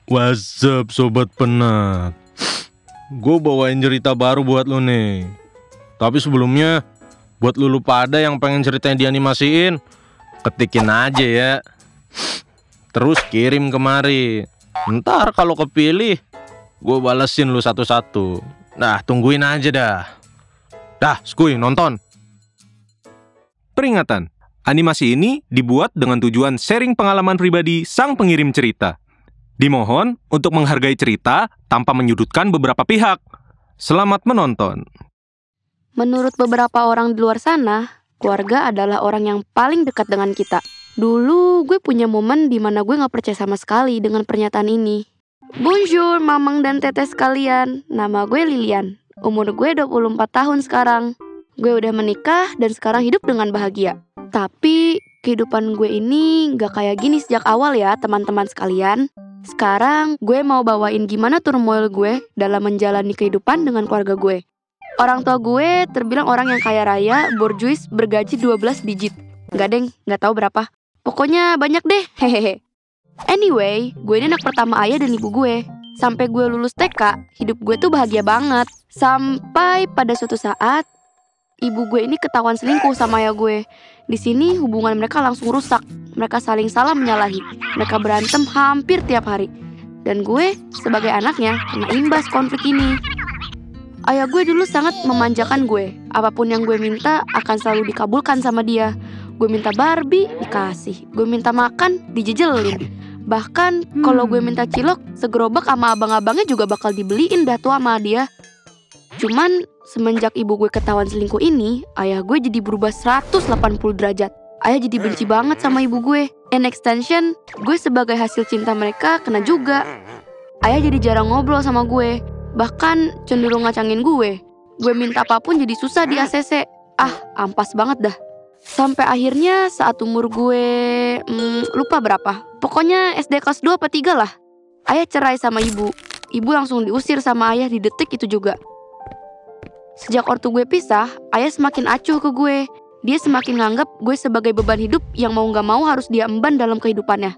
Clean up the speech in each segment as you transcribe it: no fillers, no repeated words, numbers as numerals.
What's up Sobat Penat? Gue bawain cerita baru buat lu nih. Tapi sebelumnya, buat lu pada yang pengen ceritanya dianimasiin, ketikin aja ya. Terus kirim kemari. Ntar kalau kepilih, gue balesin lu satu-satu. Nah, tungguin aja dah. Dah, skuy, nonton. Peringatan, animasi ini dibuat dengan tujuan sharing pengalaman pribadi sang pengirim cerita. Dimohon untuk menghargai cerita tanpa menyudutkan beberapa pihak. Selamat menonton. Menurut beberapa orang di luar sana, keluarga adalah orang yang paling dekat dengan kita. Dulu gue punya momen di mana gue gak percaya sama sekali dengan pernyataan ini. Bonjour mamang dan teteh sekalian, nama gue Lilian. Umur gue 24 tahun sekarang. Gue udah menikah dan sekarang hidup dengan bahagia. Tapi kehidupan gue ini gak kayak gini sejak awal ya teman-teman sekalian. Sekarang gue mau bawain gimana turmoil gue dalam menjalani kehidupan dengan keluarga gue. Orang tua gue terbilang orang yang kaya raya, borjuis, bergaji 12 digit. Gak deng, gak tahu berapa. Pokoknya banyak deh, hehehe. Anyway, gue ini anak pertama ayah dan ibu gue. Sampai gue lulus TK, hidup gue tuh bahagia banget. Sampai pada suatu saat, ibu gue ini ketahuan selingkuh sama ayah gue. Di sini hubungan mereka langsung rusak. Mereka saling salah menyalahi. Mereka berantem hampir tiap hari. Dan gue sebagai anaknya kena imbas konflik ini. Ayah gue dulu sangat memanjakan gue. Apapun yang gue minta akan selalu dikabulkan sama dia. Gue minta Barbie, dikasih. Gue minta makan, dijejelin. Bahkan kalau gue minta cilok, segerobak sama abang-abangnya juga bakal dibeliin dah tuh sama dia. Cuman semenjak ibu gue ketahuan selingkuh ini, ayah gue jadi berubah 180 derajat. Ayah jadi benci banget sama ibu gue. In extension, gue sebagai hasil cinta mereka kena juga. Ayah jadi jarang ngobrol sama gue. Bahkan cenderung ngacangin gue. Gue minta apapun jadi susah di ACC. Ampas banget dah. Sampai akhirnya saat umur gue lupa berapa. Pokoknya SD kelas 2 apa 3 lah. Ayah cerai sama ibu. Ibu langsung diusir sama ayah di detik itu juga. Sejak ortu gue pisah, ayah semakin acuh ke gue. Dia semakin nganggap gue sebagai beban hidup yang mau gak mau harus dia emban dalam kehidupannya.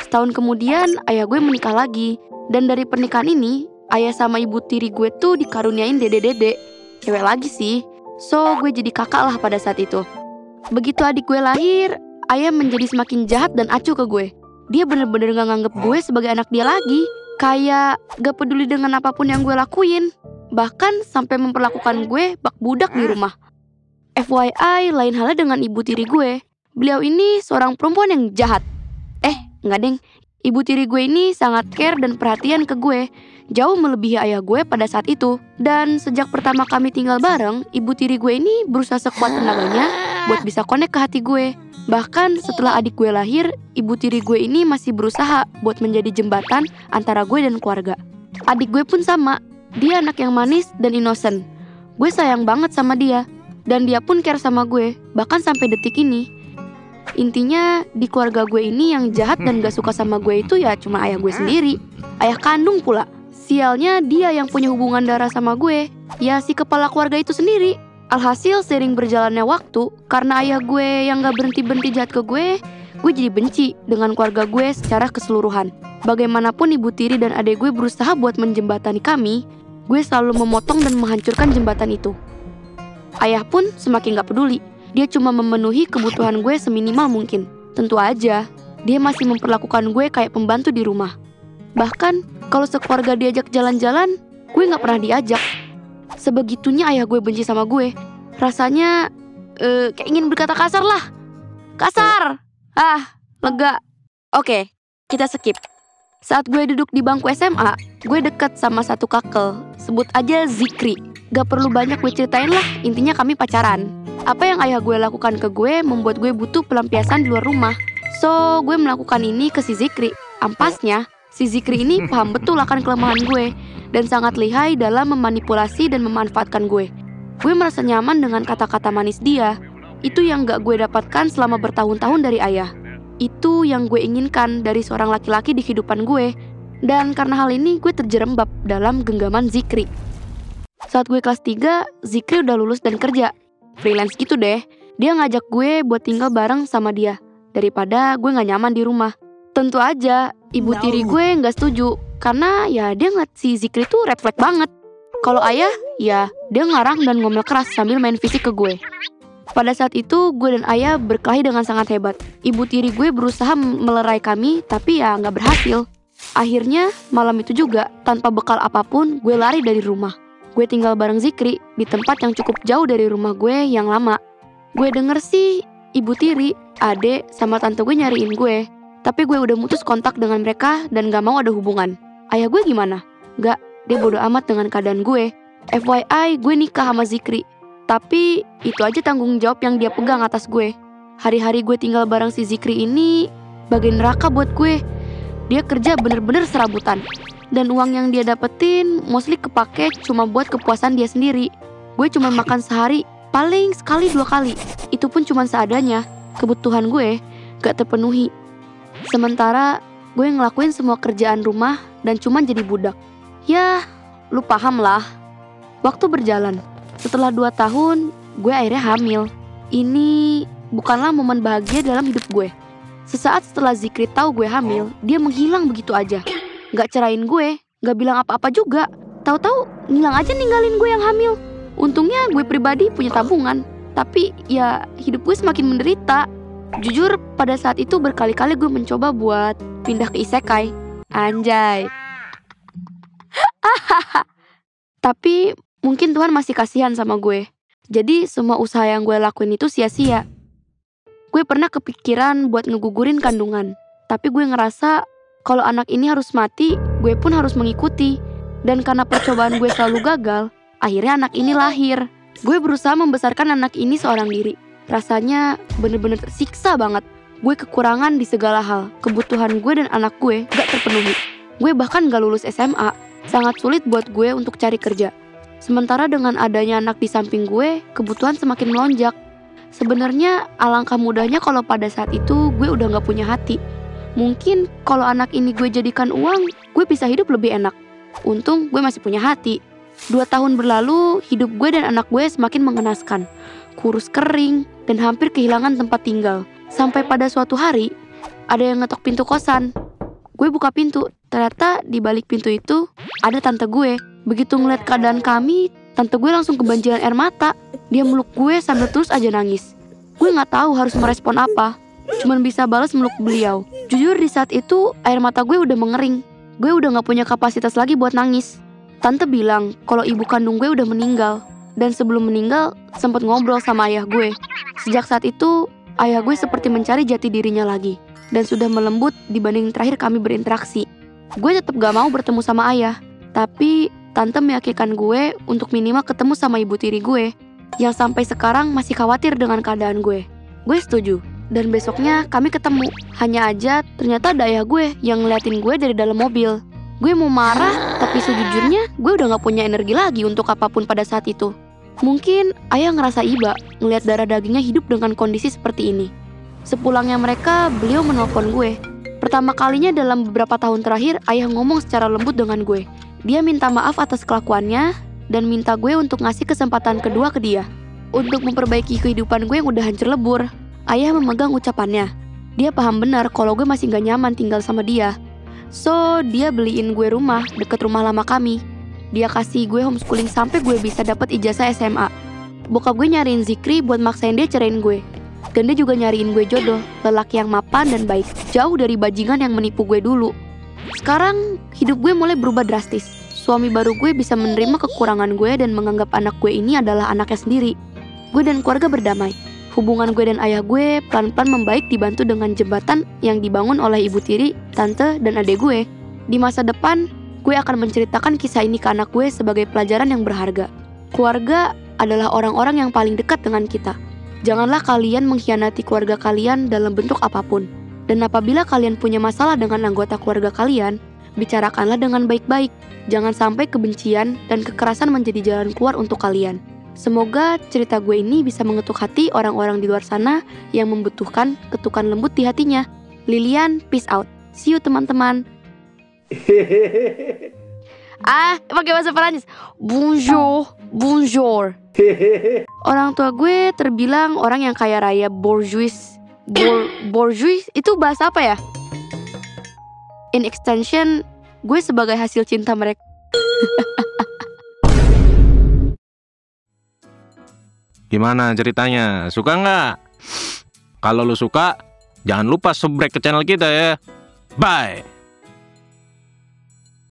Setahun kemudian, ayah gue menikah lagi. Dan dari pernikahan ini, ayah sama ibu tiri gue tuh dikaruniain dede-dede. Cewek lagi sih. So, gue jadi kakak lah pada saat itu. Begitu adik gue lahir, ayah menjadi semakin jahat dan acuh ke gue. Dia bener-bener gak nganggep gue sebagai anak dia lagi. Kayak gak peduli dengan apapun yang gue lakuin. Bahkan sampai memperlakukan gue bak budak di rumah. FYI, lain halnya dengan ibu tiri gue. Beliau ini seorang perempuan yang jahat. Enggak deng. Ibu tiri gue ini sangat care dan perhatian ke gue. Jauh melebihi ayah gue pada saat itu. Dan sejak pertama kami tinggal bareng, ibu tiri gue ini berusaha sekuat tenaganya buat bisa connect ke hati gue. Bahkan setelah adik gue lahir, ibu tiri gue ini masih berusaha buat menjadi jembatan antara gue dan keluarga. Adik gue pun sama. Dia anak yang manis dan innocent. Gue sayang banget sama dia. Dan dia pun care sama gue, bahkan sampai detik ini. Intinya, di keluarga gue ini yang jahat dan gak suka sama gue itu ya cuma ayah gue sendiri. Ayah kandung pula. Sialnya dia yang punya hubungan darah sama gue. Ya si kepala keluarga itu sendiri. Alhasil sering berjalannya waktu, karena ayah gue yang gak berhenti-berhenti jahat ke gue jadi benci dengan keluarga gue secara keseluruhan. Bagaimanapun ibu tiri dan adik gue berusaha buat menjembatani kami, gue selalu memotong dan menghancurkan jembatan itu. Ayah pun semakin gak peduli. Dia cuma memenuhi kebutuhan gue seminimal mungkin. Tentu aja, dia masih memperlakukan gue kayak pembantu di rumah. Bahkan, kalau sekeluarga diajak jalan-jalan, gue gak pernah diajak. Sebegitunya ayah gue benci sama gue. Rasanya, kayak ingin berkata kasar lah. Kasar! Lega. Oke, kita skip. Saat gue duduk di bangku SMA, gue deket sama satu kakel. Sebut aja Zikri. Gak perlu banyak gue ceritain lah, intinya kami pacaran. Apa yang ayah gue lakukan ke gue membuat gue butuh pelampiasan di luar rumah. So, gue melakukan ini ke si Zikri. Ampasnya, si Zikri ini paham betul akan kelemahan gue dan sangat lihai dalam memanipulasi dan memanfaatkan gue. Gue merasa nyaman dengan kata-kata manis dia. Itu yang gak gue dapatkan selama bertahun-tahun dari ayah. Itu yang gue inginkan dari seorang laki-laki di kehidupan gue. Dan karena hal ini gue terjerembab dalam genggaman Zikri. Saat gue kelas 3, Zikri udah lulus dan kerja. Freelance gitu deh. Dia ngajak gue buat tinggal bareng sama dia. Daripada gue gak nyaman di rumah. Tentu aja, ibu tiri gue gak setuju. Karena ya dia ngeliat si Zikri tuh red flag banget. Kalau ayah, ya dia ngarang dan ngomel keras sambil main fisik ke gue. Pada saat itu, gue dan ayah berkelahi dengan sangat hebat. Ibu tiri gue berusaha melerai kami, tapi ya nggak berhasil. Akhirnya, malam itu juga, tanpa bekal apapun, gue lari dari rumah. Gue tinggal bareng Zikri di tempat yang cukup jauh dari rumah gue yang lama. Gue denger sih, ibu tiri, adek, sama tante gue nyariin gue. Tapi gue udah mutus kontak dengan mereka dan gak mau ada hubungan. Ayah gue gimana? Gak, dia bodo amat dengan keadaan gue. FYI, gue nikah sama Zikri. Tapi itu aja tanggung jawab yang dia pegang atas gue. Hari-hari gue tinggal bareng si Zikri ini bagai neraka buat gue. Dia kerja bener-bener serabutan. Dan uang yang dia dapetin mostly kepake cuma buat kepuasan dia sendiri. Gue cuma makan sehari paling sekali 2 kali. Itu pun cuma seadanya. Kebutuhan gue gak terpenuhi. Sementara gue ngelakuin semua kerjaan rumah dan cuma jadi budak. Ya, lu paham lah. Waktu berjalan. Setelah 2 tahun, gue akhirnya hamil. Ini bukanlah momen bahagia dalam hidup gue. Sesaat setelah Zikri tahu gue hamil, dia menghilang begitu aja. Gak cerain gue, gak bilang apa-apa juga. Tahu-tahu ngilang aja ninggalin gue yang hamil. Untungnya gue pribadi punya tabungan. Tapi ya hidup gue semakin menderita. Jujur pada saat itu berkali-kali gue mencoba buat pindah ke isekai. Anjay. Tapi mungkin Tuhan masih kasihan sama gue. Jadi semua usaha yang gue lakuin itu sia-sia. Gue pernah kepikiran buat ngegugurin kandungan. Tapi gue ngerasa kalau anak ini harus mati, gue pun harus mengikuti. Dan karena percobaan gue selalu gagal, akhirnya anak ini lahir. Gue berusaha membesarkan anak ini seorang diri. Rasanya bener-bener tersiksa banget. Gue kekurangan di segala hal. Kebutuhan gue dan anak gue gak terpenuhi. Gue bahkan gak lulus SMA. Sangat sulit buat gue untuk cari kerja. Sementara dengan adanya anak di samping gue, kebutuhan semakin melonjak. Sebenarnya alangkah mudahnya kalau pada saat itu gue udah gak punya hati. Mungkin kalau anak ini gue jadikan uang, gue bisa hidup lebih enak. Untung gue masih punya hati. 2 tahun berlalu, hidup gue dan anak gue semakin mengenaskan. Kurus kering dan hampir kehilangan tempat tinggal. Sampai pada suatu hari, ada yang ngetok pintu kosan. Gue buka pintu, ternyata di balik pintu itu ada tante gue. Begitu ngeliat keadaan kami, tante gue langsung kebanjiran air mata. Dia meluk gue sambil terus aja nangis. Gue gak tahu harus merespon apa. Cuman bisa balas meluk beliau. Jujur di saat itu air mata gue udah mengering. Gue udah gak punya kapasitas lagi buat nangis. Tante bilang kalau ibu kandung gue udah meninggal. Dan sebelum meninggal sempat ngobrol sama ayah gue. Sejak saat itu ayah gue seperti mencari jati dirinya lagi. Dan sudah melembut dibanding terakhir kami berinteraksi. Gue tetap gak mau bertemu sama ayah. Tapi tante meyakinkan gue untuk minimal ketemu sama ibu tiri gue, yang sampai sekarang masih khawatir dengan keadaan gue. Gue setuju, dan besoknya kami ketemu. Hanya aja ternyata ada ayah gue yang ngeliatin gue dari dalam mobil. Gue mau marah, tapi sejujurnya gue udah gak punya energi lagi untuk apapun pada saat itu. Mungkin ayah ngerasa iba ngeliat darah dagingnya hidup dengan kondisi seperti ini. Sepulangnya mereka, beliau menelpon gue. Pertama kalinya dalam beberapa tahun terakhir, ayah ngomong secara lembut dengan gue. Dia minta maaf atas kelakuannya dan minta gue untuk ngasih kesempatan kedua ke dia. Untuk memperbaiki kehidupan gue yang udah hancur lebur. Ayah memegang ucapannya. Dia paham benar kalau gue masih gak nyaman tinggal sama dia. So, dia beliin gue rumah deket rumah lama kami. Dia kasih gue homeschooling sampai gue bisa dapat ijazah SMA. Bokap gue nyariin Zikri buat maksain dia cerain gue. Dan dia juga nyariin gue jodoh, lelaki yang mapan dan baik, jauh dari bajingan yang menipu gue dulu. Sekarang, hidup gue mulai berubah drastis. Suami baru gue bisa menerima kekurangan gue dan menganggap anak gue ini adalah anaknya sendiri. Gue dan keluarga berdamai. Hubungan gue dan ayah gue pelan-pelan membaik dibantu dengan jembatan yang dibangun oleh ibu tiri, tante, dan adik gue. Di masa depan, gue akan menceritakan kisah ini ke anak gue sebagai pelajaran yang berharga. Keluarga adalah orang-orang yang paling dekat dengan kita. Janganlah kalian mengkhianati keluarga kalian dalam bentuk apapun. Dan apabila kalian punya masalah dengan anggota keluarga kalian, bicarakanlah dengan baik-baik. Jangan sampai kebencian dan kekerasan menjadi jalan keluar untuk kalian. Semoga cerita gue ini bisa mengetuk hati orang-orang di luar sana yang membutuhkan ketukan lembut di hatinya. Lilian, peace out. See you teman-teman. Pakai bahasa Perancis. Bonjour, bonjour. Orang tua gue terbilang orang yang kaya raya, bourgeois. Bourgeois itu bahasa apa ya? In extension, gue sebagai hasil cinta mereka. Gimana ceritanya? Suka nggak? Kalau lu suka, jangan lupa subscribe ke channel kita ya. Bye!